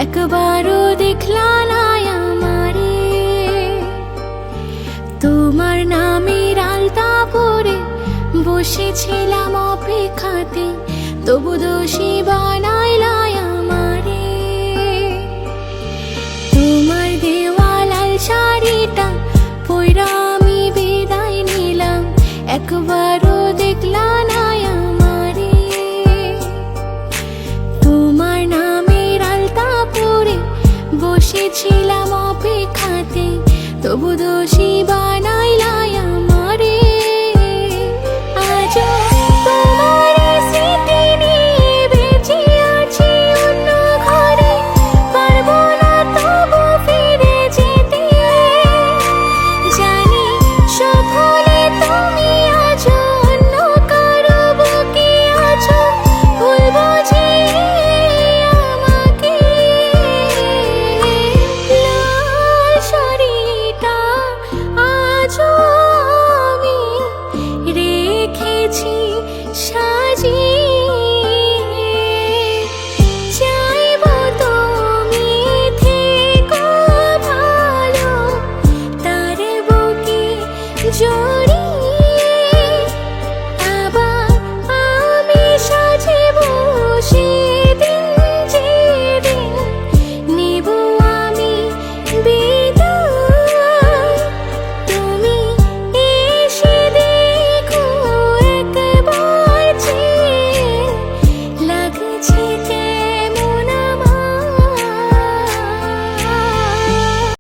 একবারও দেখলা না আমারে। তোমার নামের আলতা পরে বসেছিলাম অপেক্ষাতে, তবু দোষী বানাইলা আমারে। তোমার দেওয়া লাল শাড়িটা পইরা আমি বিদায় নিলাম, একবারও দেখলা না আমারে। তোমার নামের আলতা পরে বসেছিলাম অপেক্ষাতে, তবু দোষী বানাইলা আমারে। আজও তোমার স্মৃতি নিয়ে বেঁচে আছি অন্য ঘরে, পারবো না তবু ফিরে যেতে। জানি সব ভুলে তুমি আছো অন্য কারো বুকে আছো, ভুল বুঝিয়ে আমাকে। লাল শাড়িটা আজও আমি রেখেছি সাজিয়ে, চাইবো তুমি থেকো ভালো, তার বুকে